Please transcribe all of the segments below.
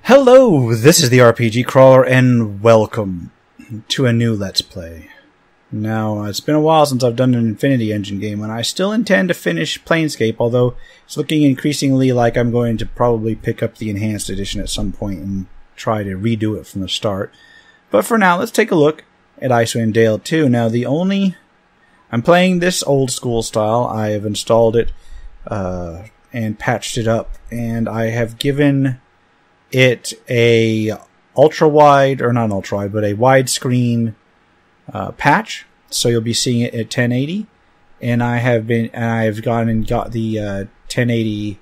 Hello, this is the RPG Crawler, and welcome to a new Let's Play. Now, it's been a while since I've done an Infinity Engine game, and I still intend to finish Planescape, although it's looking increasingly like I'm going to probably pick up the Enhanced Edition at some point and try to redo it from the start. But for now, let's take a look at Icewind Dale II. Now, I'm playing this old school style. I have installed it and patched it up, and I have given it a ultra-wide, or not an ultra-wide, but a widescreen patch, so you'll be seeing it at 1080. And I've gone and got the 1080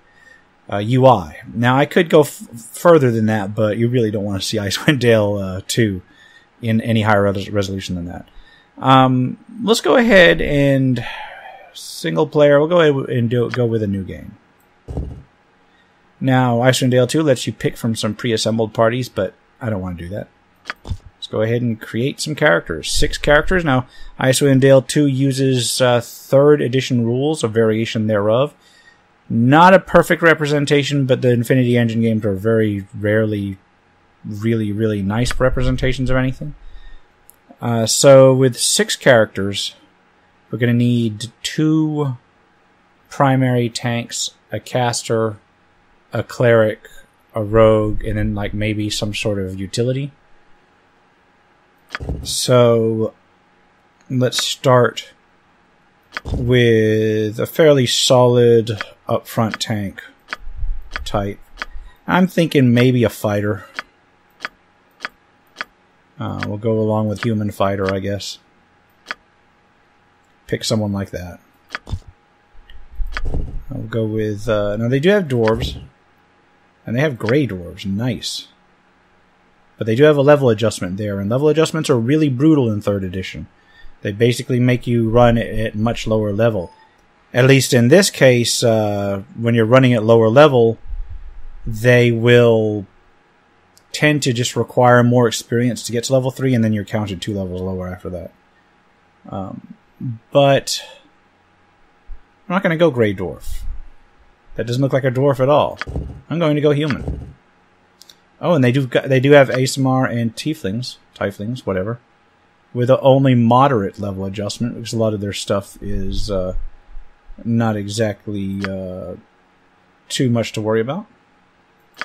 UI. Now I could go further than that, but you really don't want to see Icewind Dale 2 in any higher resolution than that. Let's go ahead and single player. We'll go ahead and go with a new game. Now, Icewind Dale 2 lets you pick from some pre-assembled parties, but I don't want to do that. Let's go ahead and create some characters. 6 characters. Now, Icewind Dale 2 uses 3rd edition rules, a variation thereof. Not a perfect representation, but the Infinity Engine games are very rarely really, really nice representations of anything. So, with 6 characters, we're going to need 2 primary tanks, a caster, a cleric, a rogue, and then like maybe some sort of utility. So let's start with a fairly solid upfront tank type. I'm thinking maybe a fighter. We'll go along with human fighter, I guess. Pick someone like that. I'll go with... now they do have dwarves. And they have gray dwarves. Nice. But they do have a level adjustment there. And level adjustments are really brutal in 3rd edition. They basically make you run at much lower level. At least in this case, when you're running at lower level, they will tend to just require more experience to get to level 3, and then you're counted 2 levels lower after that. But I'm not going to go gray dwarf. That doesn't look like a dwarf at all. I'm going to go human. Oh, and they do have ASMR and tieflings, whatever, with only moderate level adjustment, because a lot of their stuff is not exactly too much to worry about.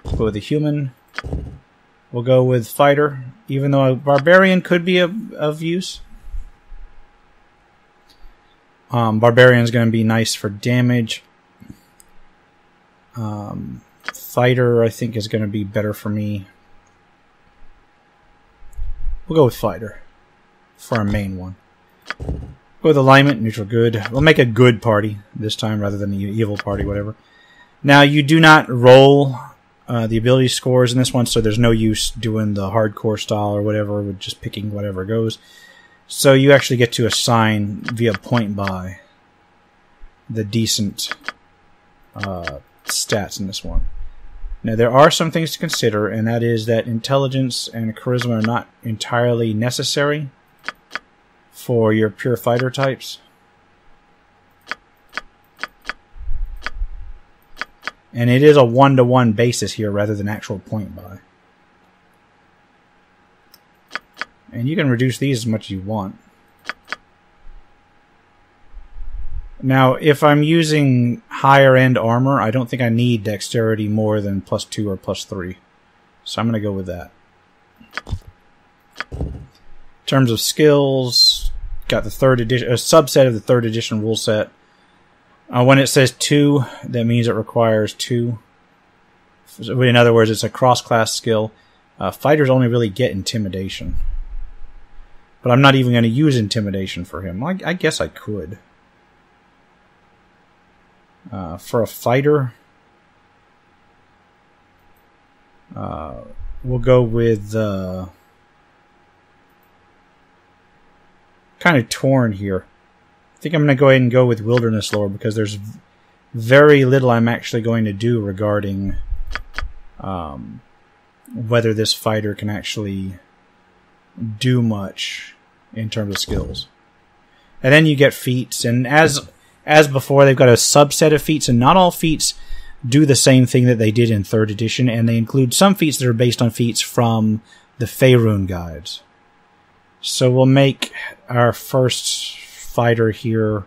We'll go with a human. We'll go with fighter, even though a barbarian could be of use. Barbarian's going to be nice for damage. Fighter, I think, is going to be better for me. We'll go with fighter for our main one. Go with alignment, neutral good. We'll make a good party this time rather than the evil party, whatever. Now, you do not roll the ability scores in this one, so there's no use doing the hardcore style or whatever, with just picking whatever goes. So you actually get to assign via point buy the decent stats in this one. Now, there are some things to consider, and that is that intelligence and charisma are not entirely necessary for your pure fighter types. And it is a 1-to-1 basis here rather than actual point buy. And you can reduce these as much as you want. Now, if I'm using higher-end armor, I don't think I need dexterity more than +2 or +3. So I'm going to go with that. In terms of skills, got the 3rd edition, a subset of the 3rd edition rule set. When it says 2, that means it requires 2. In other words, it's a cross-class skill. Fighters only really get intimidation. But I'm not even going to use intimidation for him. I guess I could. For a fighter, we'll go with kind of torn here. I think I'm going to go ahead and go with Wilderness Lore, because there's very little I'm actually going to do regarding whether this fighter can actually do much in terms of skills. And then you get feats, and as before, they've got a subset of feats, and not all feats do the same thing that they did in 3rd edition, and they include some feats that are based on feats from the Faerun guides. So we'll make our first fighter here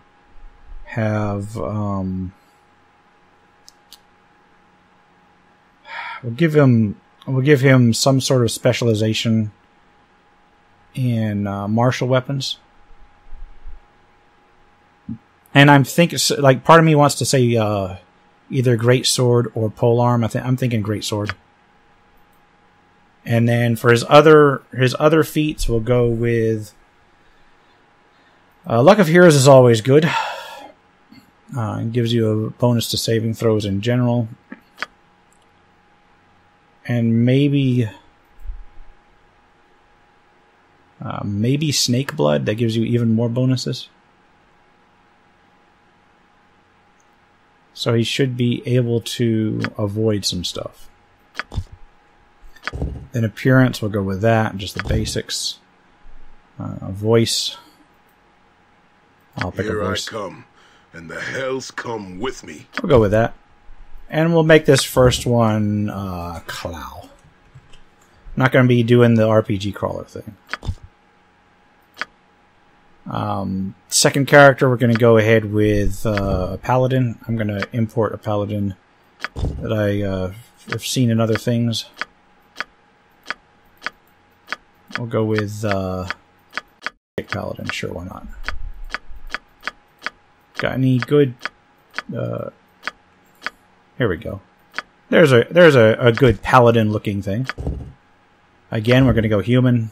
have... we'll give him some sort of specialization in martial weapons. And I'm thinking, like, part of me wants to say either great sword or polearm. I'm thinking great sword. And then for his other feats, we'll go with Luck of Heroes is always good. It gives you a bonus to saving throws in general. And maybe Snake Blood, that gives you even more bonuses. So he should be able to avoid some stuff. Then Appearance, we'll go with that, just the basics. Voice. I'll pick a voice. Here I come, and the hells come with me. We'll go with that. And we'll make this first one Clow. Not going to be doing the RPG crawler thing. Second character, we're going to go ahead with a Paladin. I'm going to import a Paladin that I have seen in other things. We'll go with Paladin, sure, why not? Got any good... here we go. There's a good Paladin-looking thing. Again, we're going to go human.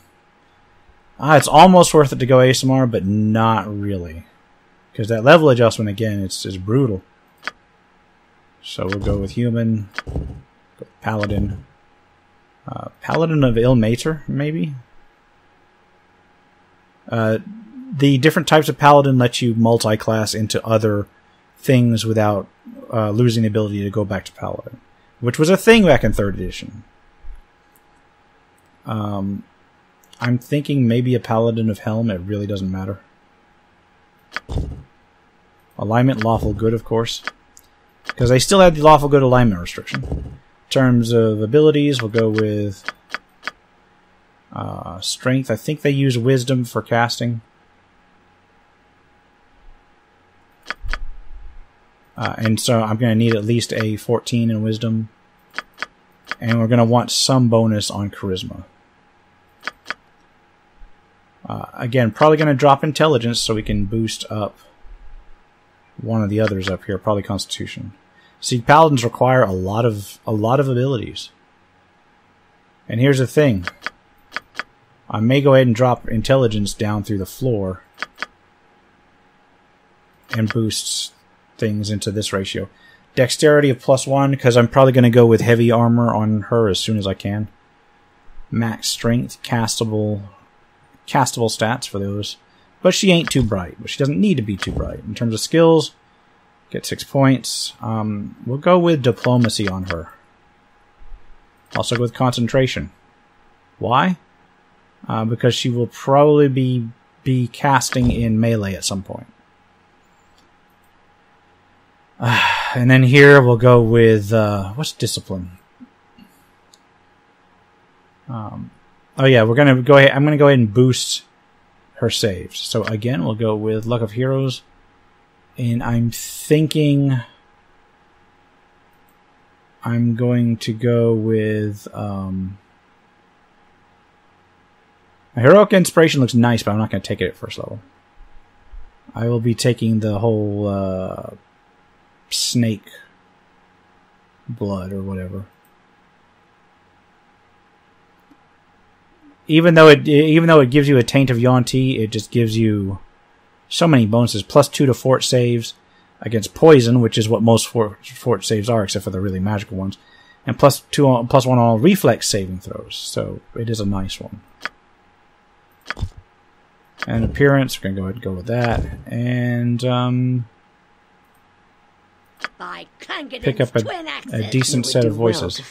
It's almost worth it to go ASMR, but not really. Because that level adjustment, again, it's brutal. So we'll go with human. Go with Paladin. Paladin of Ilmater, maybe? The different types of Paladin let you multi-class into other things without losing the ability to go back to Paladin. Which was a thing back in 3rd edition. I'm thinking maybe a Paladin of Helm. It really doesn't matter. Alignment, lawful good, of course. Because they still had the lawful good alignment restriction. In terms of abilities, we'll go with strength. I think they use wisdom for casting. And so I'm going to need at least a 14 in wisdom. And we're going to want some bonus on charisma. Again, probably going to drop intelligence so we can boost up one of the others up here, probably constitution. See, paladins require a lot of abilities. And here's the thing. I may go ahead and drop intelligence down through the floor and boost things into this ratio. Dexterity of +1, because I'm probably going to go with heavy armor on her as soon as I can. Max strength, castable stats for those. But she ain't too bright. But she doesn't need to be too bright. In terms of skills, get 6 points. We'll go with diplomacy on her. Also go with concentration. Why? Because she will probably be casting in melee at some point. And then here we'll go with what's discipline? Oh yeah, we're gonna go ahead. I'm gonna go ahead and boost her saves. So again, we'll go with Luck of Heroes, and I'm thinking I'm going to go with Heroic Inspiration. Looks nice, but I'm not going to take it at first level. I will be taking the whole snake blood or whatever. Even though it gives you a taint of Yuan-Ti, it just gives you so many bonuses. +2 to fort saves against poison, which is what most fort saves are, except for the really magical ones, and +1 on all reflex saving throws. So it is a nice one. And appearance, we're gonna go ahead and go with that, and pick up a decent set of voices.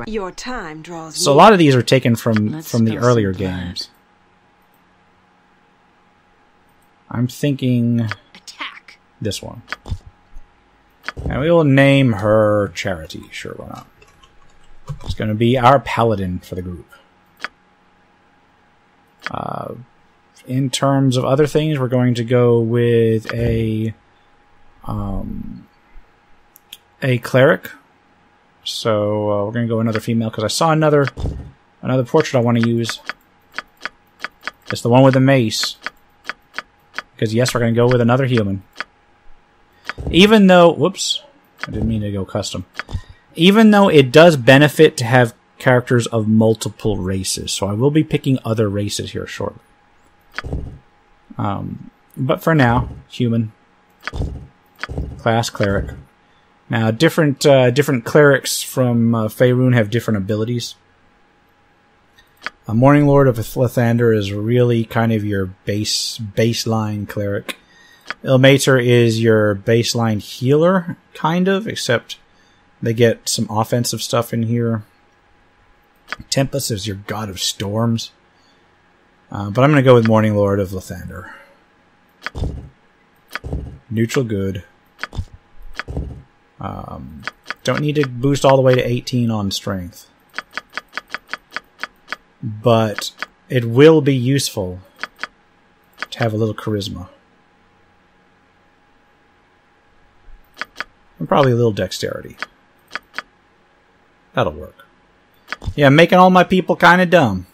Your time draws so a lot of these are taken from the earlier games. I'm thinking attack. This one. And we will name her Charity. Sure, why not? It's going to be our Paladin for the group. In terms of other things, we're going to go with a cleric. So we're going to go another female because I saw another portrait I want to use. It's the one with the mace. Because yes, we're going to go with another human. Even though, whoops, I didn't mean to go custom. Even though it does benefit to have characters of multiple races, so I will be picking other races here shortly. But for now, human, class cleric. Now, different clerics from Faerun have different abilities. A Morning Lord of Lathander is really kind of your baseline cleric. Ilmater is your baseline healer, kind of, except they get some offensive stuff in here. Tempest is your god of storms. But I'm going to go with Morning Lord of Lathander. Neutral good. Don't need to boost all the way to 18 on strength. But it will be useful to have a little charisma. And probably a little dexterity. That'll work. Yeah, I'm making all my people kind of dumb.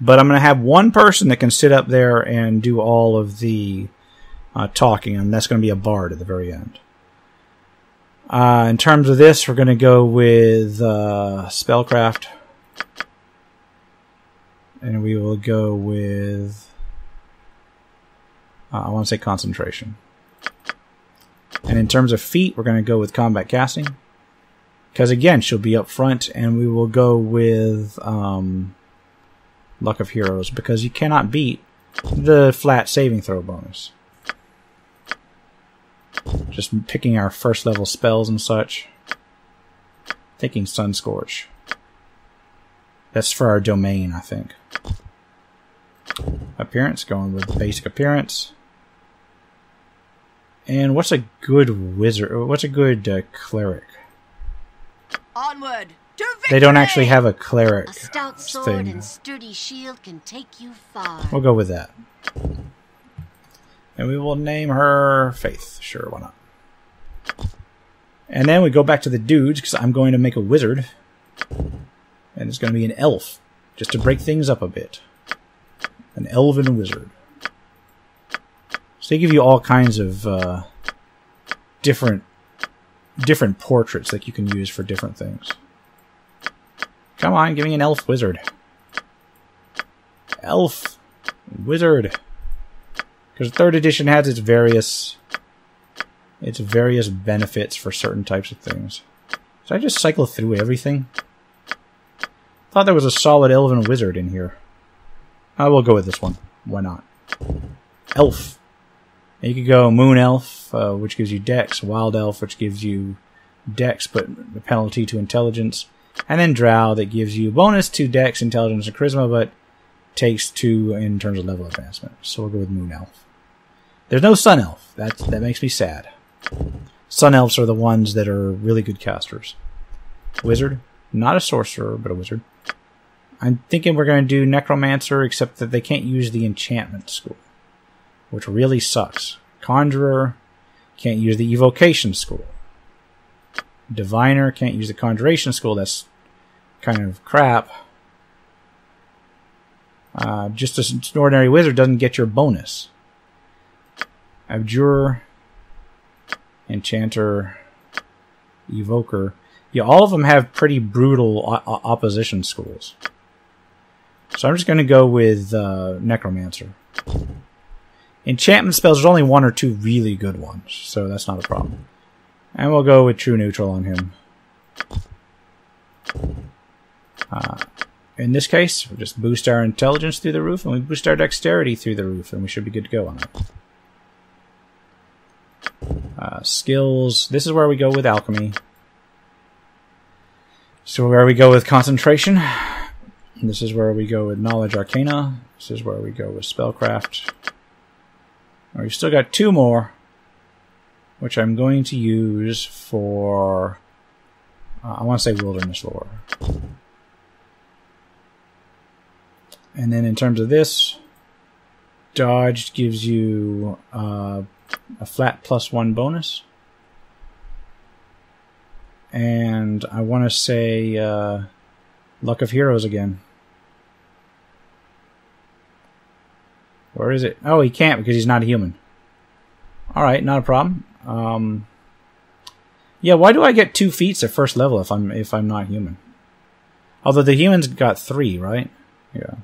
But I'm going to have one person that can sit up there and do all of the talking, and that's going to be a bard at the very end. In terms of this, we're going to go with spellcraft. And we will go with... I want to say concentration. And in terms of feat, we're going to go with combat casting. Because again, she'll be up front, and we will go with Luck of Heroes, because you cannot beat the flat saving throw bonus. Just picking our first level spells and such. Taking Sunscorch. That's for our domain, I think. Appearance, going with basic appearance. And what's a good wizard? What's a good cleric? Onward to victory! They don't actually have a cleric A stout sword thing. and sturdy shield can take you far. We'll go with that. And we will name her Faith. Sure, why not? And then we go back to the dudes, because I'm going to make a wizard. And it's going to be an elf, just to break things up a bit. An elven wizard. So they give you all kinds of different portraits that you can use for different things. Come on, give me an elf wizard. Elf wizard. Because 3rd edition has its various benefits for certain types of things. Should I just cycle through everything? Thought there was a solid elven wizard in here. I will go with this one. Why not? Elf. And you could go Moon Elf, which gives you Dex. Wild Elf, which gives you Dex, but a penalty to Intelligence. And then Drow, that gives you bonus to Dex, Intelligence, and Charisma, but takes 2 in terms of level advancement. So we'll go with Moon Elf. There's no Sun Elf. That makes me sad. Sun Elves are the ones that are really good casters. Wizard. Not a sorcerer, but a wizard. I'm thinking we're going to do Necromancer, except that they can't use the enchantment school, which really sucks. Conjurer can't use the evocation school. Diviner can't use the conjuration school. That's kind of crap. Just an ordinary wizard doesn't get your bonus. Abjurer, Enchanter, Evoker. Yeah, all of them have pretty brutal opposition schools. So I'm just going to go with Necromancer. Enchantment spells, there's only 1 or 2 really good ones, so that's not a problem. And we'll go with True Neutral on him. In this case, we'll just boost our Intelligence through the roof, and we boost our Dexterity through the roof, and we should be good to go on it. Skills, this is where we go with Alchemy. So where we go with Concentration. This is where we go with Knowledge Arcana. This is where we go with Spellcraft. We've still got 2 more. which I'm going to use for, I want to say Wilderness Lore. And then in terms of this, Dodge gives you a flat +1 bonus. And I want to say Luck of Heroes again. Where is it? Oh, he can't because he's not a human. Alright, not a problem. Yeah, why do I get 2 feats at first level if I'm not human? Although the humans got 3, right? Yeah.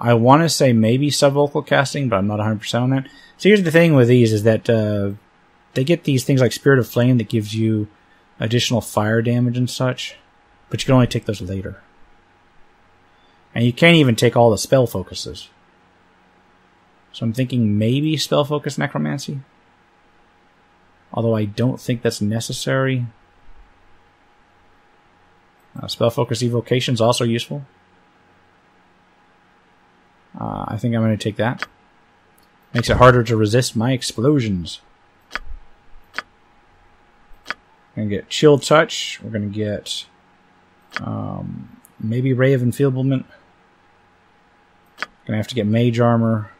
I want to say maybe subvocal casting, but I'm not 100% on that. So here's the thing with these is that they get these things like Spirit of Flame that gives you additional fire damage and such, but you can only take those later. And you can't even take all the spell focuses. So I'm thinking maybe spell focus necromancy. Although I don't think that's necessary. Spell focus evocation is also useful. I think I'm going to take that. Makes it harder to resist my explosions. We're going to get Chill Touch. We're going to get maybe Ray of Enfeeblement. Going to have to get Mage Armor.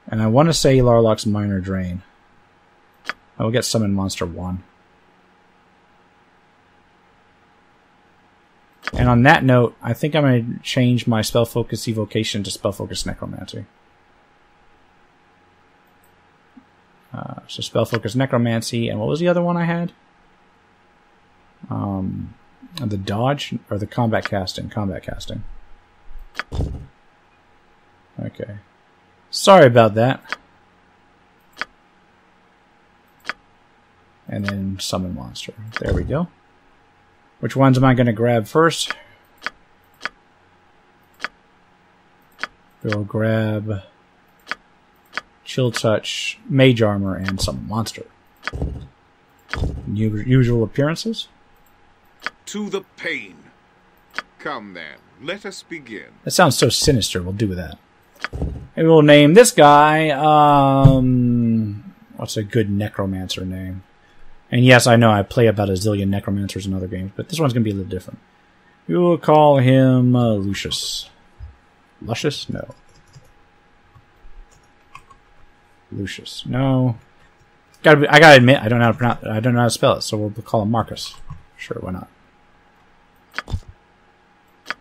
And I want to say Larlock's Minor Drain. I will get Summon Monster 1. And on that note, I think I'm going to change my Spell Focus Evocation to Spell Focus Necromancy. So Spell Focus Necromancy, and what was the other one I had? The Dodge, or the Combat Casting? Combat Casting. Okay. Sorry about that. And then Summon Monster. There we go. Which ones am I going to grab first? We'll grab Chill Touch, Mage Armor, and Summon Monster. Usual appearances? To the pain. Come then, let us begin. That sounds so sinister. We'll do that. And we'll name this guy, what's a good necromancer name? And yes, I know I play about a zillion necromancers in other games, but this one's going to be a little different. We will call him Lucius. Luscious? No. Lucius. No. I gotta admit, I don't know how to pronounce. I don't know how to spell it, so we'll call him Marcus. Sure, why not?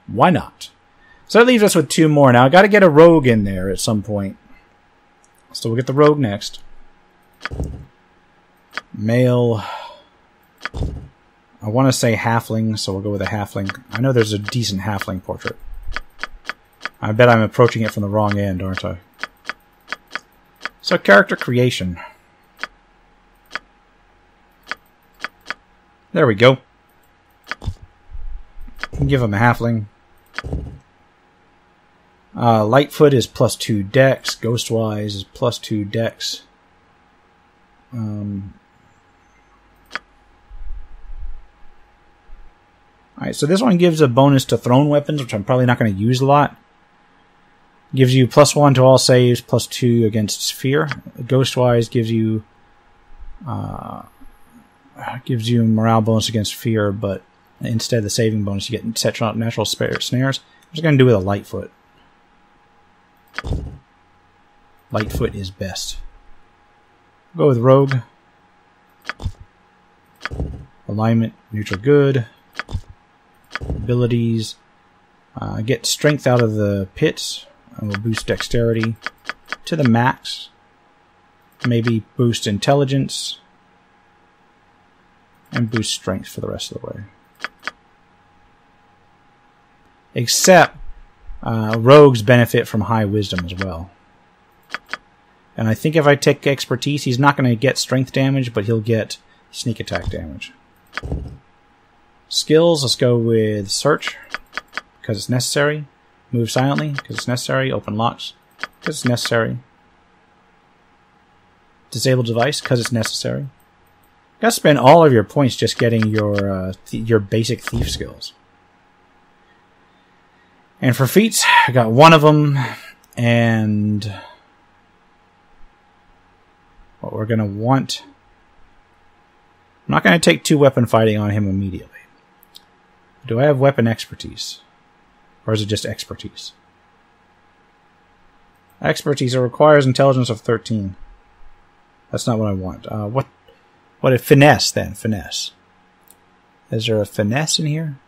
Why not? So that leaves us with 2 more. Now I got to get a rogue in there at some point. So we'll get the rogue next. Male. I want to say halfling, so we'll go with a halfling. I know there's a decent halfling portrait. I bet I'm approaching it from the wrong end, aren't I? So character creation. There we go. Give him a halfling. Lightfoot is +2 dex. Ghostwise is +2 dex. Alright, so this one gives a bonus to thrown weapons, which I'm probably not going to use a lot. Gives you +1 to all saves, +2 against Sphere. Ghostwise gives you morale bonus against Fear, but instead of the saving bonus, you get set natural snares. I'm just going to do with a Lightfoot. Lightfoot is best. Go with Rogue. Alignment, neutral good. Abilities. Get strength out of the pits. And we'll boost dexterity to the max. Maybe boost intelligence. And boost strength for the rest of the way. Except rogues benefit from high wisdom as well. And I think if I take expertise, he's not going to get strength damage, but he'll get sneak attack damage. Skills, let's go with search, because it's necessary. Move silently, because it's necessary. Open locks, because it's necessary. Disable device, because it's necessary. You gotta spend all of your points just getting your basic thief skills. And for feats, I got one of them, And what we're going to want... I'm not going to take 2 weapon fighting on him immediately. Do I have weapon expertise? Or is it just expertise? Expertise, it requires intelligence of 13. That's not what I want. What if finesse then? Finesse. Is there a finesse in here?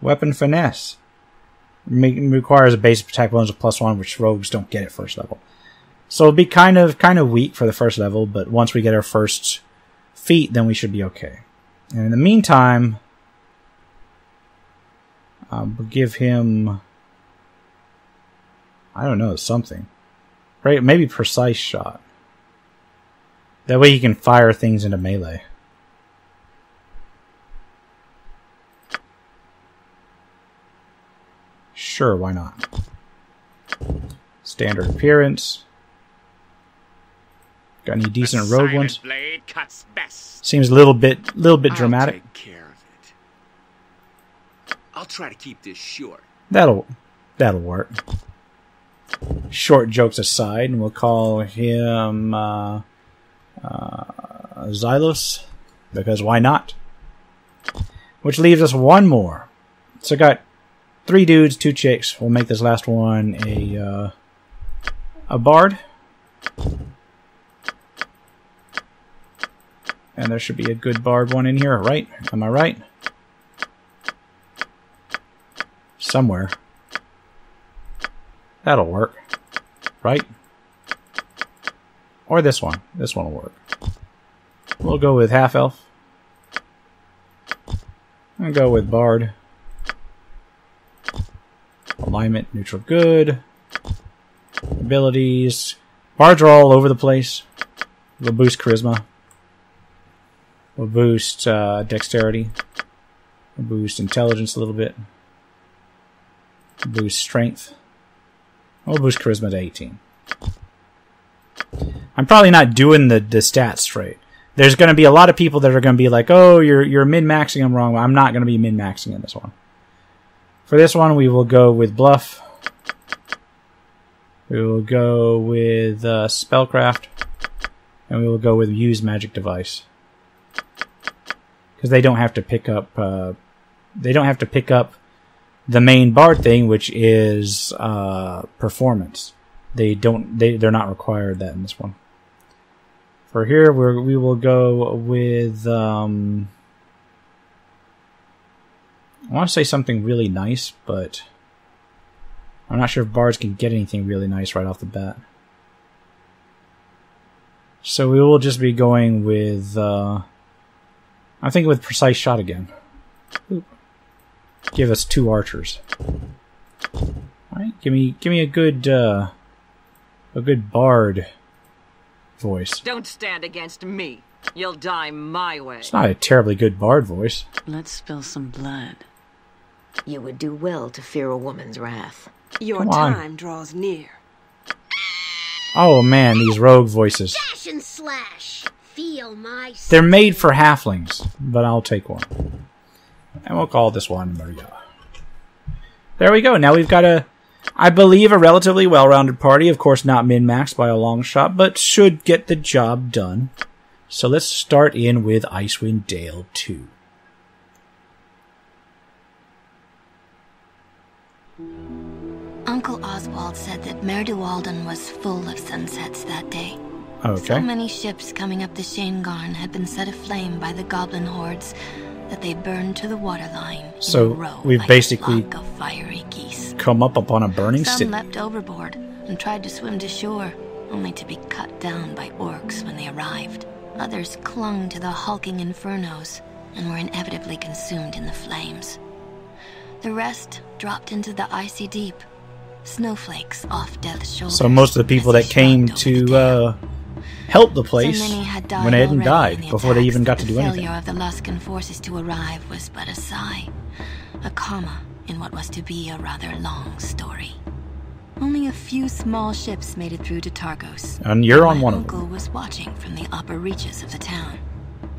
Weapon finesse. Requires a basic attack bonus of +1, which rogues don't get at first level. So it'll be kind of weak for the first level, but once we get our first feat, then we should be okay. And in the meantime, we'll give him, I don't know, something. Right? Maybe precise shot. That way he can fire things into melee. Sure, why not? Standard appearance. Got any decent rogue ones? Blade cuts best. Seems a little bit dramatic. I'll take care of it. I'll try to keep this short. That'll work. Short jokes aside, and we'll call him Xylos, because why not? Which leaves us one more. So I got 3 dudes, 2 chicks. We'll make this last one a bard. And there should be a good bard one in here, right? Am I right? Somewhere. That'll work. Right? Or this one. This one will work. We'll go with half-elf. I'll go with bard. Alignment, neutral good. Abilities. Bards are all over the place. We'll boost charisma. We'll boost dexterity. We'll boost intelligence a little bit. We'll boost strength. We'll boost charisma to 18. I'm probably not doing the stats straight. There's going to be a lot of people that are going to be like, oh, you're min-maxing them wrong. I'm not going to be min-maxing in this one. For this one, we will go with bluff. We will go with spellcraft. And we will go with use magic device. Because they don't have to pick up the main bard thing, which is performance. They're not required that in this one. For here, we will go with I want to say something really nice, but I'm not sure if bards can get anything really nice right off the bat. So we will just be going with I'm thinking with precise shot again. Oop. Give us 2 archers. All right, give me a good bard voice. Don't stand against me. You'll die my way. It's not a terribly good bard voice. Let's spill some blood. You would do well to fear a woman's wrath. Your Come on. time draws near. Oh man, these rogue voices. Dash and slash. Feel my... They're made for halflings, but I'll take one. And we'll call this one Maria. There we go. Now we've got I believe, a relatively well-rounded party. Of course, not min-maxed by a long shot, but should get the job done. So let's start in with Icewind Dale II. Uncle Oswald said that Mer de Walden was full of sunsets that day. Okay. So many ships coming up the Shangarn had been set aflame by the goblin hordes that they burned to the waterline. So in a row we've like basically a flock of fiery geese. Come up upon a burning Some city. leapt overboard and tried to swim to shore, only to be cut down by orcs when they arrived. Others clung to the hulking infernos and were inevitably consumed in the flames. The rest dropped into the icy deep, snowflakes off death's shoulders. So most of the people that came to help the place So many had went ahead and already died in the before they attacks, even got but to do the anything. failure of the Luskan forces to arrive was but a sigh, a comma in what was to be a rather long story. Only a few small ships made it through to Targos. And you're on My one of uncle them. was watching from the upper reaches of the town.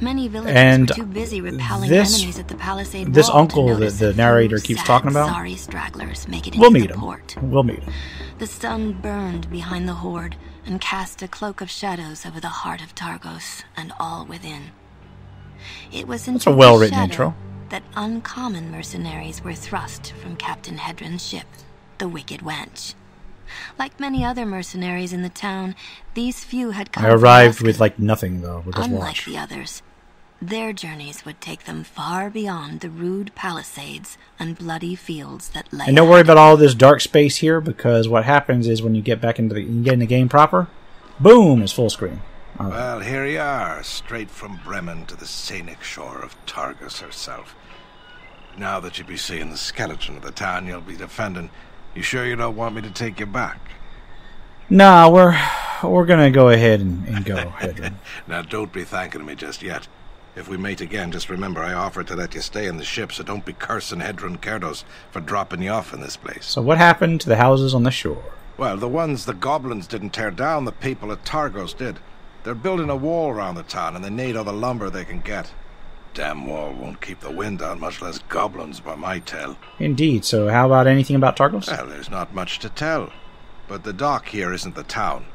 Many villagers And were too busy repelling this- enemies at the palisade this wall to uncle that notice the a narrator few keeps sad, talking about, sorry stragglers make it we'll into meet the him. port. We'll meet him. The sun burned behind the horde and cast a cloak of shadows over the heart of Targos and all within. It was into a well-written this intro. shadow that uncommon mercenaries were thrust from Captain Hedron's ship, the Wicked Wench. Like many other mercenaries in the town, these few had come I arrived from with like nothing though. With this Unlike watch. the others, their journeys would take them far beyond the rude palisades and bloody fields that lay. And don't worry about all this dark space here, because what happens is when you get back into the game proper, boom, it's full screen. All right. Well, here you are, straight from Bremen to the scenic shore of Targus herself. Now that you be seeing the skeleton of the town you'll be defending, you sure you don't want me to take you back? Nah, we're gonna go ahead and go, Hedron. Now, don't be thanking me just yet. If we meet again, just remember I offered to let you stay in the ship, so don't be cursing Hedron Kerdos for dropping you off in this place. So what happened to the houses on the shore? Well, the ones the goblins didn't tear down, the people at Targos did. They're building a wall around the town, and they need all the lumber they can get. Damn wall won't keep the wind out, much less goblins, by my tell. Indeed. So how about anything about Targos? Well, there's not much to tell. But the dock here isn't the town.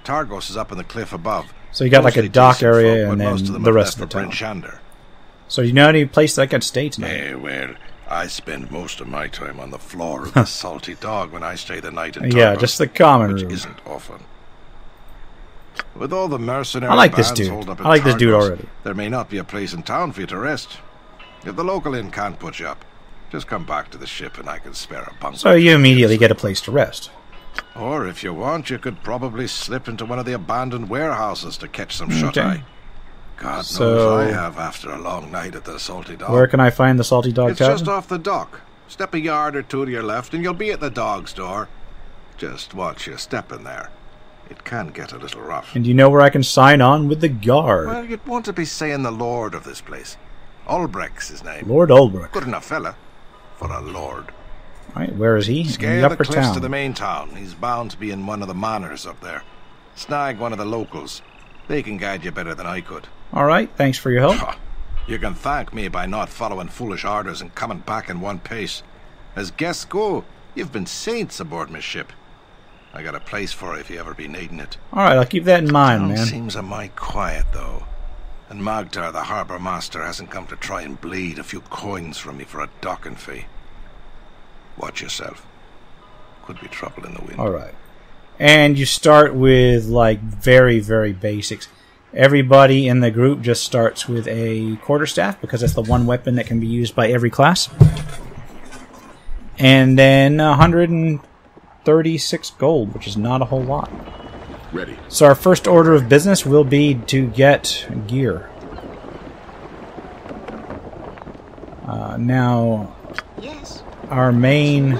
Targos is up on the cliff above. So you got like a Mostly dock decent area folk, and but most then of them the have rest left of the for town. Bryn Shander. So you know any place that I could stay tonight? Well, I spend most of my time on the floor of the Salty Dog when I stay the night in Targos. Yeah, just the common which room. isn't often. With all the mercenary I like this bands dude. holed up in I like this dude Targos, already. There may not be a place in town for you to rest. If the local inn can't put you up, just come back to the ship and I can spare a bunk. So you immediately get a place to rest. Or if you want, you could probably slip into one of the abandoned warehouses to catch some shut-eye. Okay. God So- knows I have after a long night at the Salty Dog. Where can I find the Salty Dog It's Tavern? just off the dock. Step a yard or two to your left and you'll be at the dog's door. Just watch your step in there. It can get a little rough. And do you know where I can sign on with the guard? Well, you'd want to be saying the lord of this place. Ulbrecht's his name. Lord Ulbrich. Good enough fella for a lord. Right, where is he? In Scale the the upper cliffs town. to the main town. He's bound to be in one of the manors up there. Snag one of the locals. They can guide you better than I could. All right, thanks for your help. Ha! You can thank me by not following foolish orders and coming back in one pace. As guests go, you've been saints aboard my ship. I got a place for you if you ever be needing it. All right, I'll keep that in mind, Town man. seems a mite quiet, though. And Magdar, the harbour master, hasn't come to try and bleed a few coins from me for a docking fee. Watch yourself. Could be trouble in the wind. All right. And you start with, like, very, very basics. Everybody in the group just starts with a quarterstaff, because that's the one weapon that can be used by every class. And then 136 gold, which is not a whole lot. Ready. So our first order of business will be to get gear. Now, Yes. our main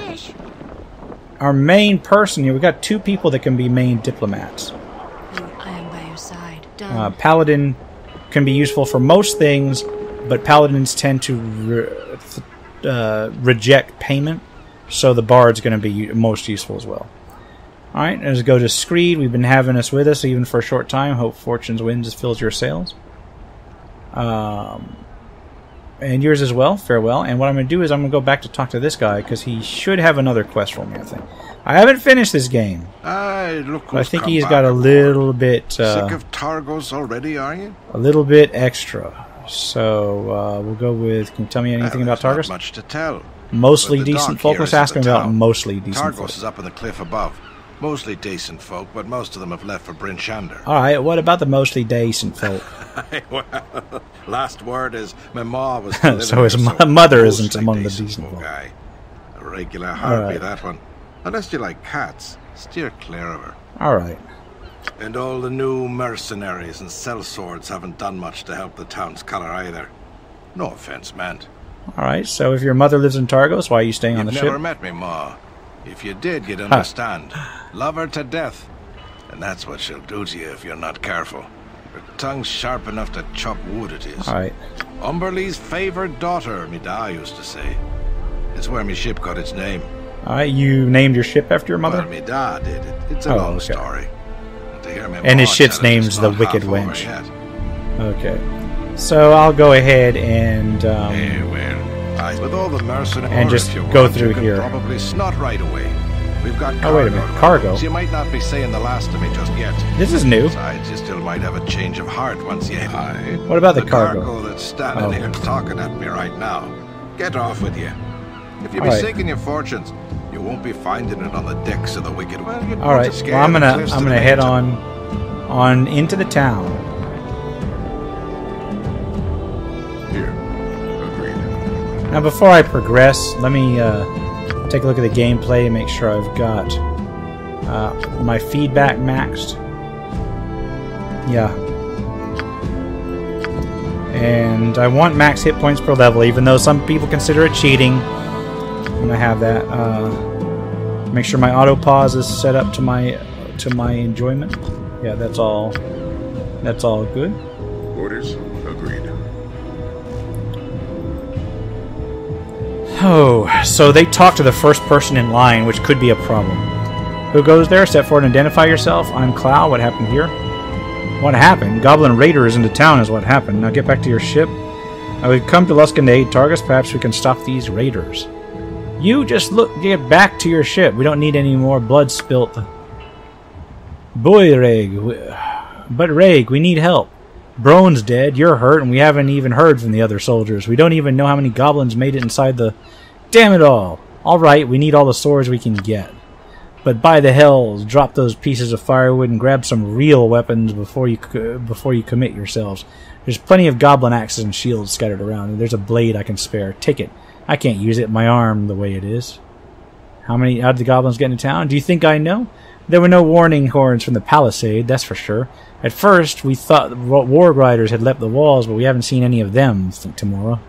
person here, we got two people that can be main diplomats. I am by your side. Done. Paladin can be useful for most things, but paladins tend to reject payment, so the bard's going to be most useful as well. Alright, let's go to Screed. We've been having us with us even for a short time. Hope Fortune's winds fills your sails. And yours as well. Farewell. And what I'm going to do is I'm going to go back to talk to this guy, because he should have another quest for me, I think. I haven't finished this game, Aye, look but I who's think come he's back got a aboard. little bit... Sick of Targos already, are you? a little bit extra. So we'll go with... Can you tell me anything about There's Targus? not much to tell. Mostly But the decent dock folk. here Let's isn't ask him the about town. mostly decent Targos folk. is up on the cliff above. Mostly decent folk, but most of them have left for Bryn Shander. Alright, what about the mostly decent folk? Well, last word is my ma was still living So his here, mother isn't mostly among the decent decent folk. Aye. A regular harpy, Alright. that one. Unless you like cats, steer clear of her. Alright. And all the new mercenaries and sellswords haven't done much to help the town's colour either. No offence meant. Alright, so if your mother lives in Targos, why are you staying on You've the never ship? met me, Ma. If you did, you'd understand. Love her to death. And that's what she'll do to you if you're not careful. Her tongue's sharp enough to chop wood, it is. Alright. Umberlee's favoured daughter, me da used to say. It's where me ship got its name. Alright, you named your ship after your mother? Well, me da did it. It's a Oh, long okay. story. And to hear me And his ma ship's tell it, name's it's the not Wicked half over Wench. yet. Okay. So I'll go ahead and with all the mercenaries and just go through here. Probably snot right away. We've got Oh, wait a minute, cargo. So you might not be saying the last of me just yet. This is new. Besides, you still might have a change of heart once you hit. What about the cargo? cargo that's standing here talking at me right now. Get off with you. If you be Alright. seeking your fortunes, you won't be finding it on the decks of the wicked. Well, All right. Well, I'm gonna head on into the town. Here. Agreed. Now, before I progress, let me take a look at the gameplay and make sure I've got my feedback maxed. Yeah. And I want max hit points per level, even though some people consider it cheating. I'm gonna have that. Make sure my auto pause is set up to my enjoyment. Yeah, that's all. That's all good. Orders? Agreed. Oh, so they talk to the first person in line, which could be a problem. Who goes there? Step forward and identify yourself. I'm Clow. What happened here? What happened? Goblin raiders into town is what happened. Now get back to your ship. We've come to Luskan to aid Targus. Perhaps we can stop these raiders. You just get back to your ship. We don't need any more blood spilt. Boy, Reg. But Reg, we need help. Brone's dead, you're hurt, and we haven't even heard from the other soldiers. We don't even know how many goblins made it inside the... Damn it all! Alright, we need all the swords we can get. But by the hells, drop those pieces of firewood and grab some real weapons before you commit yourselves. There's plenty of goblin axes and shields scattered around, and there's a blade I can spare. Take it. I can't use it in my arm the way it is. How did the goblins get into town? Do you think I know? There were no warning horns from the palisade, that's for sure. At first, we thought the warg riders had leapt the walls, but we haven't seen any of them, Tamora.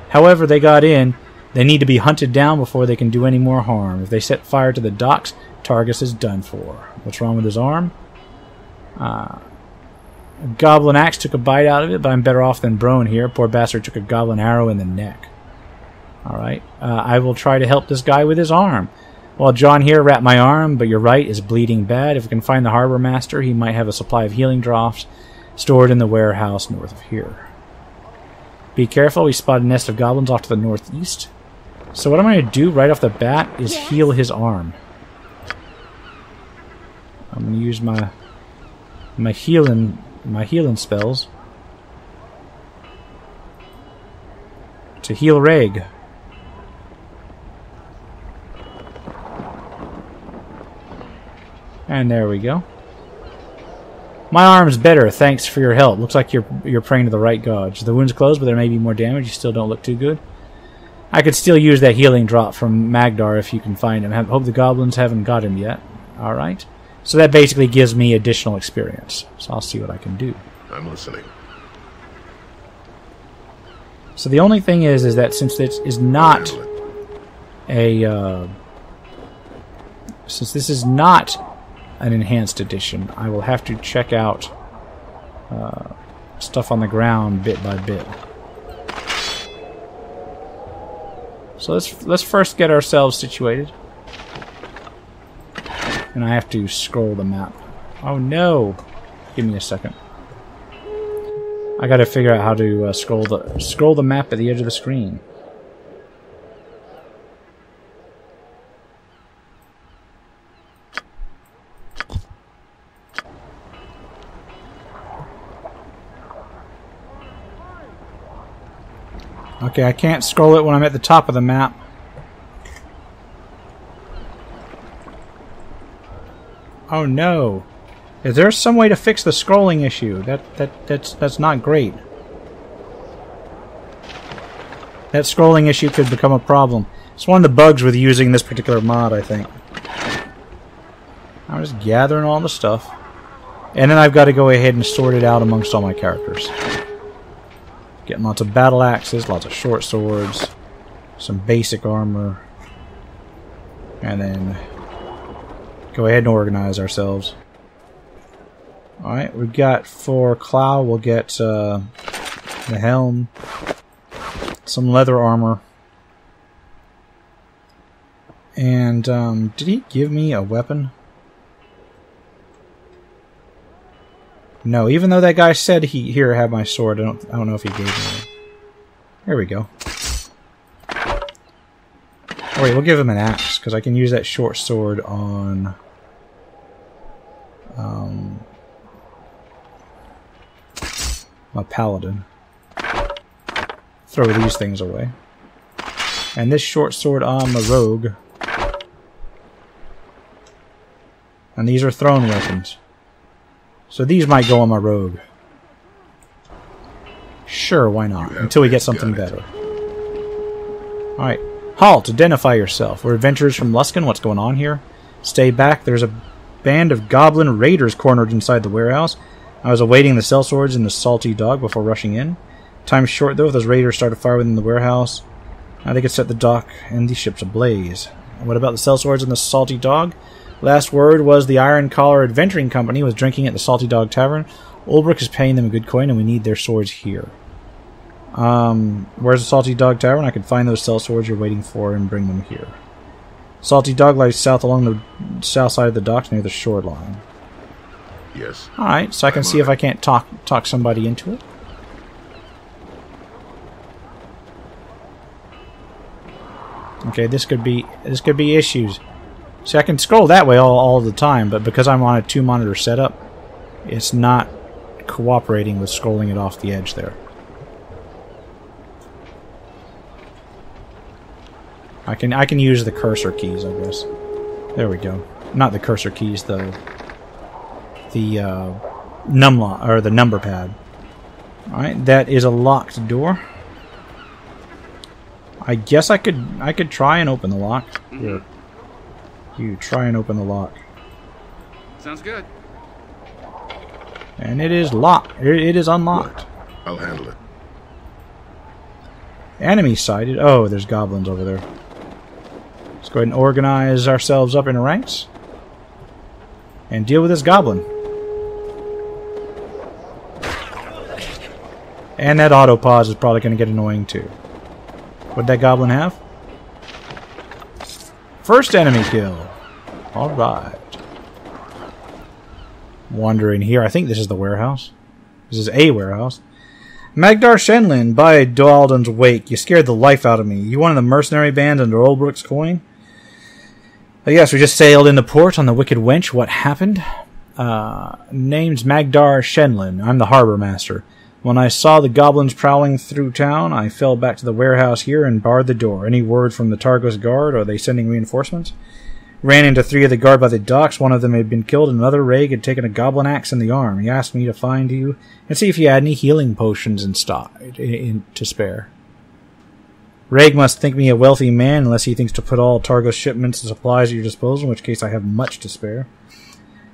However, they got in. They need to be hunted down before they can do any more harm. If they set fire to the docks, Targus is done for. What's wrong with his arm? A goblin axe took a bite out of it, but I'm better off than Brone here. Poor bastard took a goblin arrow in the neck. Alright, I will try to help this guy with his arm. Well, John here wrapped my arm, but you're right, is bleeding bad. If we can find the harbor master, he might have a supply of healing drops stored in the warehouse north of here. Be careful, we spotted a nest of goblins off to the northeast. So what I'm going to do right off the bat is heal his arm. I'm going to use my healing spells to heal Reg. And there we go. My arm's better, thanks for your help. Looks like you're praying to the right gods. The wound's closed, but there may be more damage. You still don't look too good. I could still use that healing drop from Magdar if you can find him. Hope the goblins haven't got him yet. Alright. So that basically gives me additional experience. So I'll see what I can do. I'm listening. So the only thing is that since this is not a... since this is not an enhanced edition, I will have to check out stuff on the ground bit by bit. So let's first get ourselves situated. And I have to scroll the map. Oh no! Give me a second. I gotta figure out how to scroll the map at the edge of the screen. Okay, I can't scroll it when I'm at the top of the map. Oh no. Is there some way to fix the scrolling issue? That's not great. That scrolling issue could become a problem. It's one of the bugs with using this particular mod, I think. I'm just gathering all the stuff. And then I've got to go ahead and sort it out amongst all my characters. Getting lots of battle axes, lots of short swords, some basic armor, and then go ahead and organize ourselves. Alright, we've got for Clow, we'll get the helm, some leather armor, and did he give me a weapon? No, even though that guy said he here have my sword, I don't know if he gave me it. There we go. Oh, wait, we'll give him an axe because I can use that short sword on my Paladin. Throw these things away. And this short sword on the rogue. And these are thrown weapons. So these might go on my rogue. Sure, why not? Until we get something better. Alright. Halt! Identify yourself. We're adventurers from Luskan. What's going on here? Stay back. There's a band of goblin raiders cornered inside the warehouse. I was awaiting the sellswords and the salty dog before rushing in. Time's short though. If those raiders start a fire within the warehouse, they could set the dock and the ships ablaze. What about the sellswords and the salty dog? Last word was the Iron Collar Adventuring Company was drinking at the Salty Dog Tavern. Ulbrich is paying them a good coin, and we need their swords here. Where's the Salty Dog Tavern? I can find those sellswords you're waiting for and bring them here. Salty Dog lies south along the south side of the docks near the shoreline. Yes. Alright, so I can see if I can't talk somebody into it. Okay, this could be issues. See, I can scroll that way all the time, but because I'm on a 2-monitor setup, it's not cooperating with scrolling it off the edge there. I can use the cursor keys, I guess. There we go. Not the cursor keys, the number pad. All right, that is a locked door. I guess I could try and open the lock. Here. You try and open the lock. Sounds good. And it is locked. It is unlocked. What? I'll handle it. Enemy sighted. Oh, there's goblins over there. Let's go ahead and organize ourselves up in ranks. And deal with this goblin. And that auto pause is probably going to get annoying too. What'd that goblin have? First enemy kill. Alright. Wandering here. I think this is the warehouse. This is a warehouse. Magdar Shenlin, by Doaldan's wake. You scared the life out of me. You one of the mercenary bands under Ulbrich's coin? Yes, we just sailed into port on the Wicked Wench. What happened? Name's Magdar Shenlin. I'm the harbor master. When I saw the goblins prowling through town, I fell back to the warehouse here and barred the door. Any word from the Targos guard? Are they sending reinforcements? Ran into 3 of the guard by the docks. One of them had been killed, and another Reg had taken a goblin axe in the arm. He asked me to find you and see if you had any healing potions in stock to spare. Reg must think me a wealthy man unless he thinks to put all Targos shipments and supplies at your disposal, in which case I have much to spare.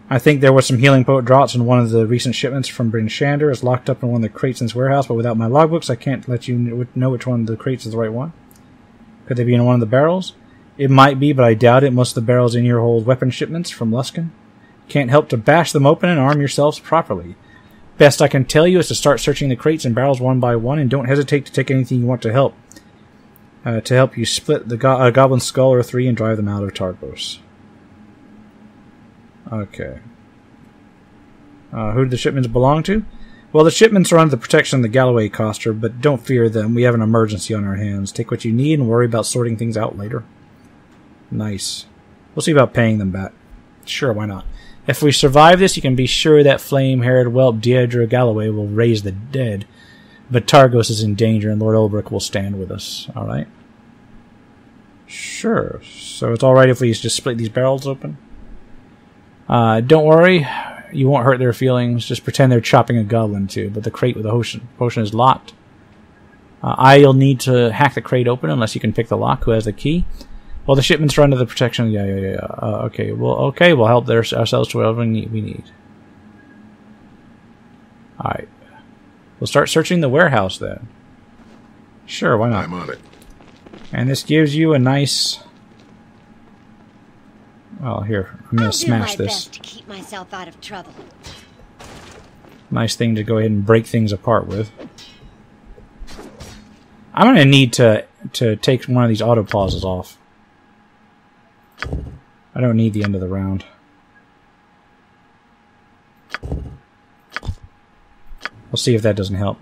I think there was some healing pote drops in one of the recent shipments from Bryn Shander. It's locked up in one of the crates in this warehouse, but without my logbooks, I can't let you know which one of the crates is the right one. Could they be in one of the barrels? It might be, but I doubt it. Most of the barrels in here hold weapon shipments from Luskan. Can't help to bash them open and arm yourselves properly. Best I can tell you is to start searching the crates and barrels one by one, and don't hesitate to take anything you want to help you split the goblin skull or 3 and drive them out of Targos. Okay. Who do the shipments belong to? Well, the shipments are under the protection of the Galloway Coster, but don't fear them. We have an emergency on our hands. Take what you need and worry about sorting things out later. Nice. We'll see about paying them back. Sure, why not? If we survive this, you can be sure that flame-haired whelp Deirdre Galloway will raise the dead. But Targos is in danger, and Lord Ulbrich will stand with us. Alright? Sure. So it's alright if we just split these barrels open? Don't worry. You won't hurt their feelings. Just pretend they're chopping a goblin too. But the crate with the potion is locked. I'll need to hack the crate open unless you can pick the lock. Who has the key? Well, the shipments are under the protection. Yeah. Okay. We'll help ourselves to whatever we need. All right. We'll start searching the warehouse then. Sure, why not? I'm on it. And this gives you a nice. Well, here, I'm gonna smash this. Best to keep myself out of trouble. Nice thing to go ahead and break things apart with. I'm gonna need to take one of these auto pauses off. I don't need the end of the round. We'll see if that doesn't help.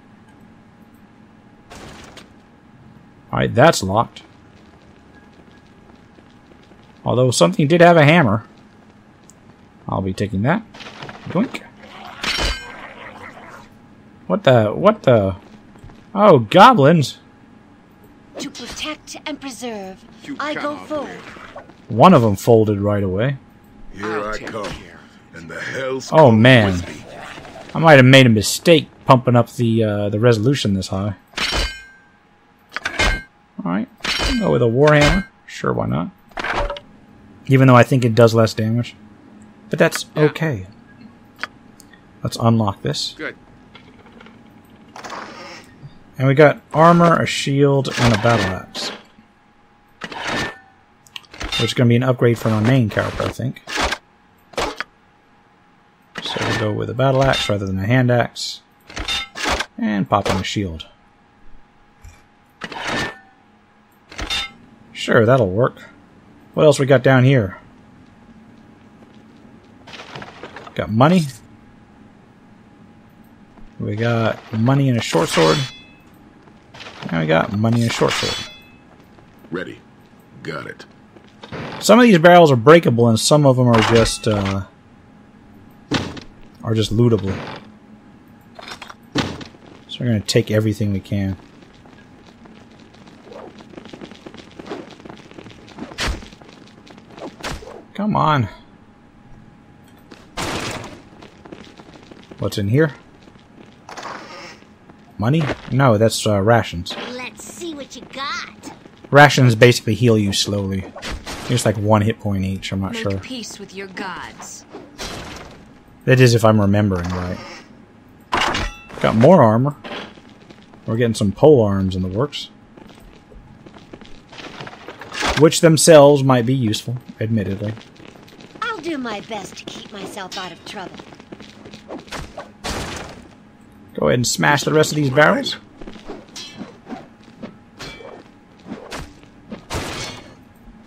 Alright, that's locked. Although something did have a hammer. I'll be taking that. Doink. What the? Oh, goblins! To protect and preserve, You I go cannot forward. live. One of them folded right away. Here I come, and the hell's Oh come man, with me. I might have made a mistake pumping up the resolution this high. Alright, go with a warhammer. Sure, why not? Even though I think it does less damage. But that's okay. Let's unlock this. Good. And we got armor, a shield, and a battle axe. Which is going to be an upgrade for my main character, I think. So we'll go with a battle axe rather than a hand axe. And pop in a shield. Sure, that'll work. What else we got down here? Got money. We got money and a short sword. And we got money and a short sword. Ready. Got it. Some of these barrels are breakable, and some of them are just lootable. So we're gonna take everything we can. Come on. What's in here? Money? No, that's rations. Let's see what you got. Rations basically heal you slowly. It's like 1 hit point each, I'm not Make sure. peace with your gods. That is if I'm remembering right. Got more armor. We're getting some pole arms in the works. Which themselves might be useful, admittedly. I'll do my best to keep myself out of trouble. Go ahead and smash the rest of these barrels.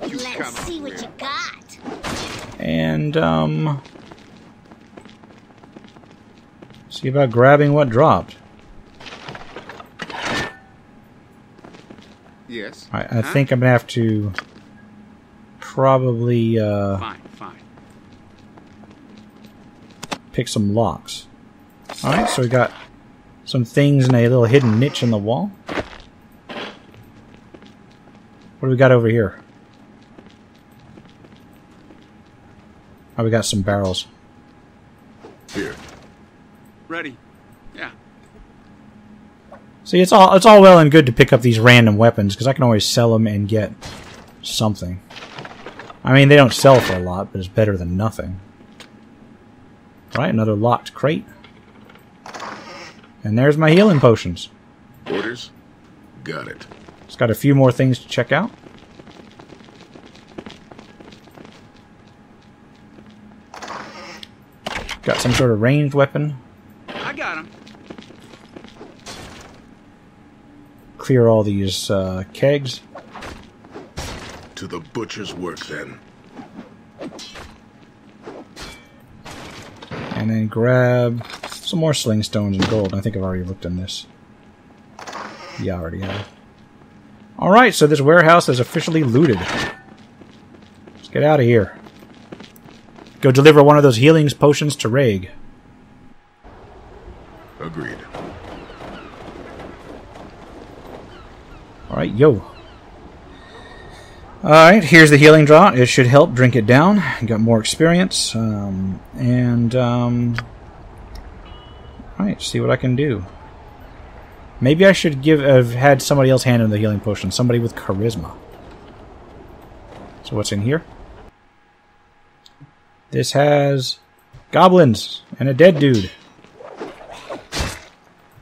Let's see what you got. And, see about grabbing what dropped. Yes. I think I'm gonna have to probably Fine. pick some locks. Alright, so we got some things in a little hidden niche in the wall. What do we got over here? Oh, we got some barrels. Here. Ready. Yeah. See, it's all well and good to pick up these random weapons, because I can always sell them and get something. I mean, they don't sell for a lot, but it's better than nothing. Alright, another locked crate. And there's my healing potions. Orders? Got it. It's got a few more things to check out. Got some sort of ranged weapon. I got him. Clear all these kegs. To the butcher's work, then. And then grab some more sling stones and gold. I think I've already looked in this. Yeah, I already have. Alright, so this warehouse is officially looted. Let's get out of here. Go deliver one of those healing potions to Reg. Agreed. Alright, yo. Alright, here's the healing draught. It should help drink it down. Got more experience. Alright, see what I can do. Maybe I should have had somebody else hand him the healing potion. Somebody with charisma. So what's in here? This has goblins and a dead dude.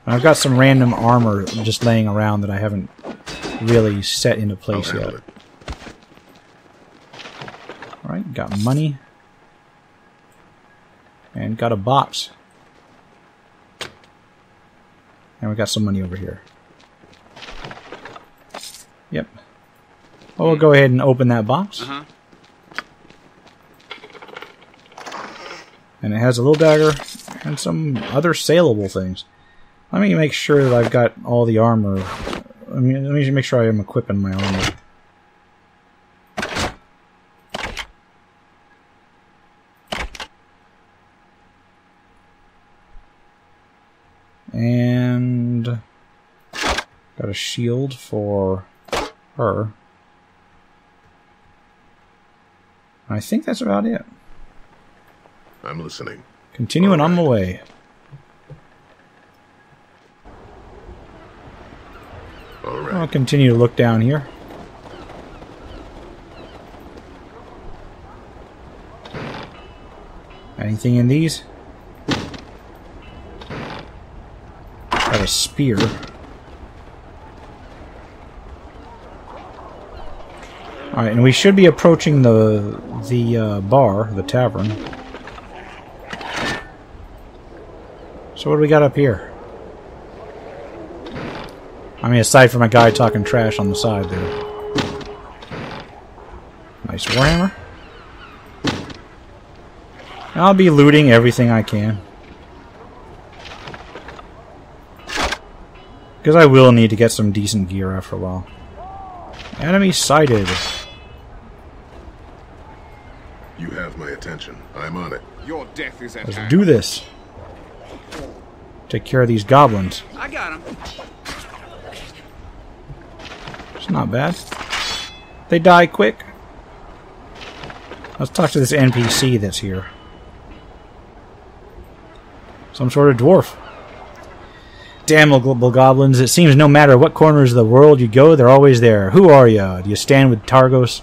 And I've got some random armor just laying around that I haven't really set into place I'll yet. handle it. Alright, got money. And got a box. And we got some money over here. Yep. Well, we'll go ahead and open that box. And it has a little dagger and some other saleable things. Let me make sure that I've got all the armor. Let me make sure I am equipping my armor. And got a shield for her. I think that's about it. I'm listening. Continuing on my way. All right. I'll continue to look down here. Anything in these? Got a spear. Alright, and we should be approaching the bar, the tavern. So what do we got up here? I mean, aside from a guy talking trash on the side there. Nice warhammer. I'll be looting everything I can. Because I will need to get some decent gear after a while. Enemy sighted. You have my attention. I'm on it. Your death is at Let's hand. do this. Take care of these goblins. I got him. It's not bad. They die quick. Let's talk to this NPC that's here. Some sort of dwarf. Damnable goblins, it seems no matter what corners of the world you go, they're always there. Who are you? Do you stand with Targos?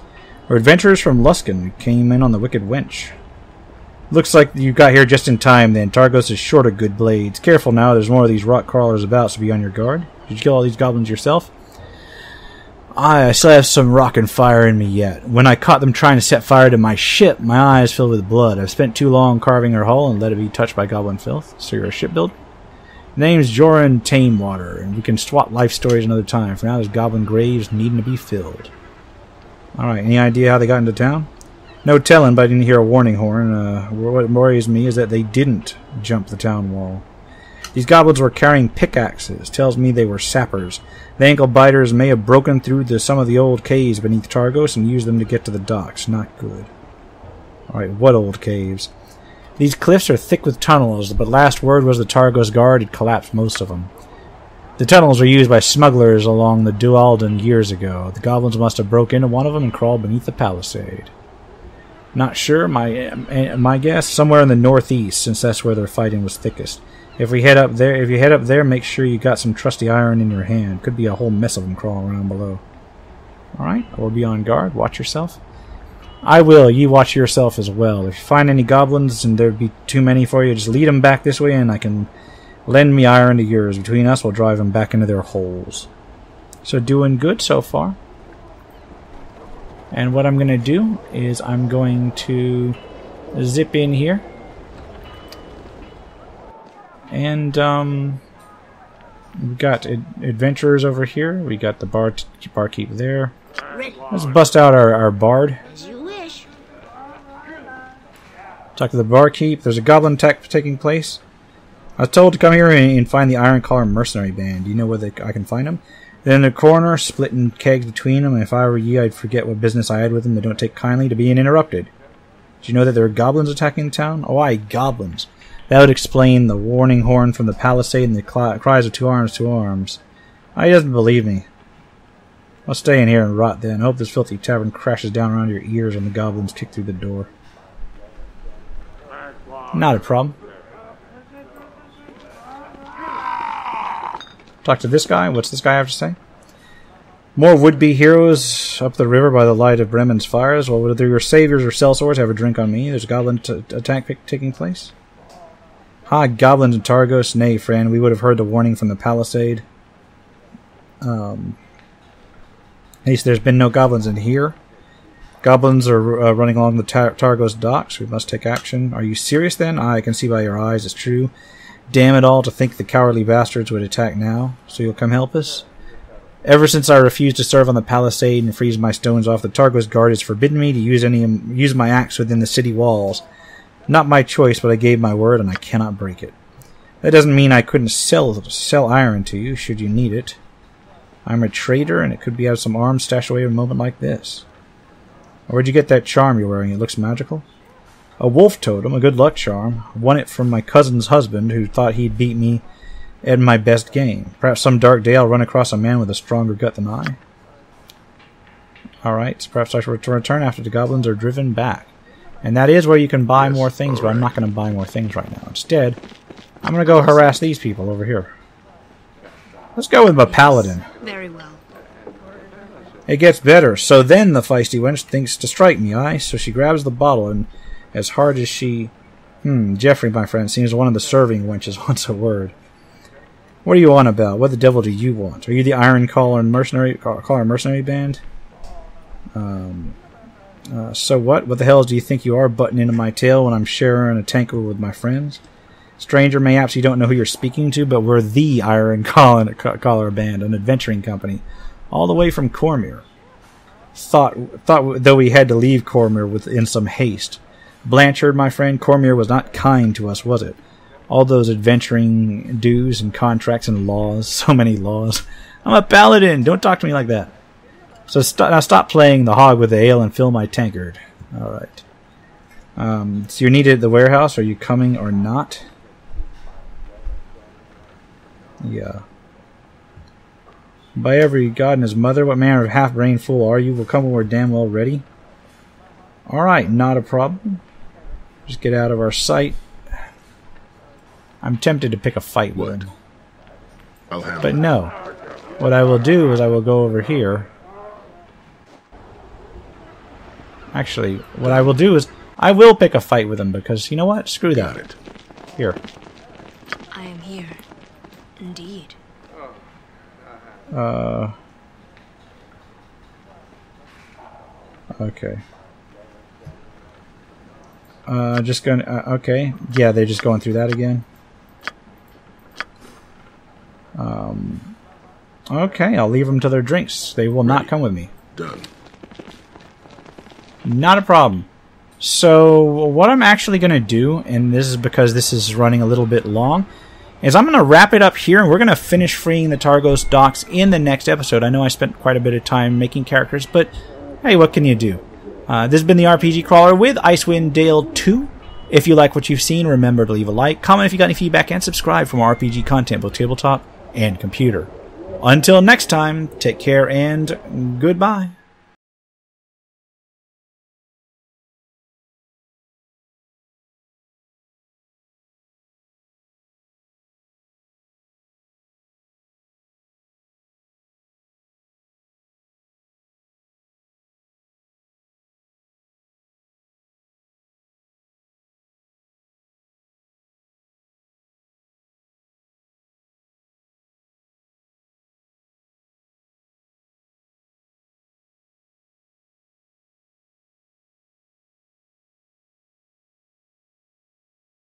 Or adventurers from Luskan who came in on the Wicked Wench? Looks like you got here just in time then. Targos is short of good blades. Careful now, there's more of these rock crawlers about, so be on your guard. Did you kill all these goblins yourself? I still have some rock and fire in me yet. When I caught them trying to set fire to my ship, my eyes filled with blood. I've spent too long carving her hull and let it be touched by goblin filth. So you're a shipbuilder? Name's Joran Tamewater, and we can swap life stories another time. For now, there's goblin graves needing to be filled. Alright, any idea how they got into town? No telling, but I didn't hear a warning horn. What worries me is that they didn't jump the town wall. These goblins were carrying pickaxes. Tells me they were sappers. The ankle biters may have broken through some of the old caves beneath Targos and used them to get to the docks. Not good. Alright, what old caves? These cliffs are thick with tunnels, but last word was the Targos guard had collapsed most of them. The tunnels were used by smugglers along the Dualden years ago. The goblins must have broke into one of them and crawled beneath the palisade. Not sure. My guess, somewhere in the northeast, since that's where their fighting was thickest. If you head up there, make sure you got some trusty iron in your hand. Could be a whole mess of them crawling around below. Alright, or be on guard. Watch yourself. I will. You watch yourself as well. If you find any goblins and there'd be too many for you, just lead them back this way and I can lend me iron to yours. Between us, we'll drive them back into their holes. So doing good so far. And what I'm going to do is I'm going to zip in here. And we've got adventurers over here. We got the barkeep there. Let's bust out our bard. As you wish. Talk to the barkeep. There's a goblin attack taking place. I was told to come here and find the Iron Collar Mercenary Band. Do you know where I can find them? They're in the corner, splitting kegs between them. And if I were you, I'd forget what business I had with them. They don't take kindly to being interrupted. Do you know that there are goblins attacking the town? Oh, aye, goblins. That would explain the warning horn from the palisade and the cries of two arms, two arms. He doesn't believe me. I'll stay in here and rot then. I hope this filthy tavern crashes down around your ears when the goblins kick through the door. Not a problem. Talk to this guy. What's this guy have to say? More would-be heroes up the river by the light of Bremen's fires. Well, whether your saviors or sellswords have a drink on me. There's a goblin attack taking place. Ha, goblins and Targos. Nay, friend, we would have heard the warning from the palisade. At least there's been no goblins in here. Goblins are running along the Targos docks. We must take action. Are you serious then? I can see by your eyes it's true. Damn it all, to think the cowardly bastards would attack now. So you'll come help us? Ever since I refused to serve on the palisade and freeze my stones off, the Targos guard has forbidden me to use my axe within the city walls. Not my choice, but I gave my word and I cannot break it. That doesn't mean I couldn't sell iron to you, should you need it. I'm a trader, and it could be out of some arms stashed away at a moment like this. Where'd you get that charm you're wearing? It looks magical. A wolf totem, a good luck charm. Won it from my cousin's husband, who thought he'd beat me at my best game. Perhaps some dark day I'll run across a man with a stronger gut than I. Alright, so perhaps I should return after the goblins are driven back. And that is where you can buy more things, but I'm not going to buy more things right now. Instead, I'm going to go harass these people over here. Let's go with my Paladin. Very well. It gets better. So then the feisty wench thinks to strike me, aye? So she grabs the bottle, and as hard as she... Geoffrey, my friend, seems one of the serving wenches wants a word. What are you on about? What the devil do you want? Are you the Iron Collar mercenary band? So what? What the hell do you think you are, butting into my tail when I'm sharing a tanker with my friends? Stranger, mayhaps you don't know who you're speaking to, but we're the Iron Collar Band, an adventuring company, all the way from Cormyr. Thought though we had to leave Cormyr in some haste. Blanchard, my friend, Cormyr was not kind to us, was it? All those adventuring dues and contracts and laws, so many laws. I'm a paladin, don't talk to me like that. So now stop playing the hog with the ale and fill my tankard. Alright. So you're needed at the warehouse, are you coming or not? Yeah. By every god and his mother, what manner of half-brain fool are you? We'll come when we're damn well ready. Alright, not a problem. Just get out of our sight. I'm tempted to pick a fight with him. But no. What I will do is I will go over here. Actually, what I will do is I will pick a fight with him because, you know what? Screw that. Here. I am here. Indeed. Okay. Just going okay. Yeah, they're just going through that again. Okay, I'll leave them to their drinks. They will not come with me. Done. Not a problem. So, what I'm actually going to do, and this is because this is running a little bit long, is I'm going to wrap it up here, and we're going to finish freeing the Targos docks in the next episode. I know I spent quite a bit of time making characters, but hey, what can you do? This has been the RPG Crawler with Icewind Dale II. If you like what you've seen, remember to leave a like, comment if you got any feedback, and subscribe for more RPG content, both tabletop and computer. Until next time, take care and goodbye.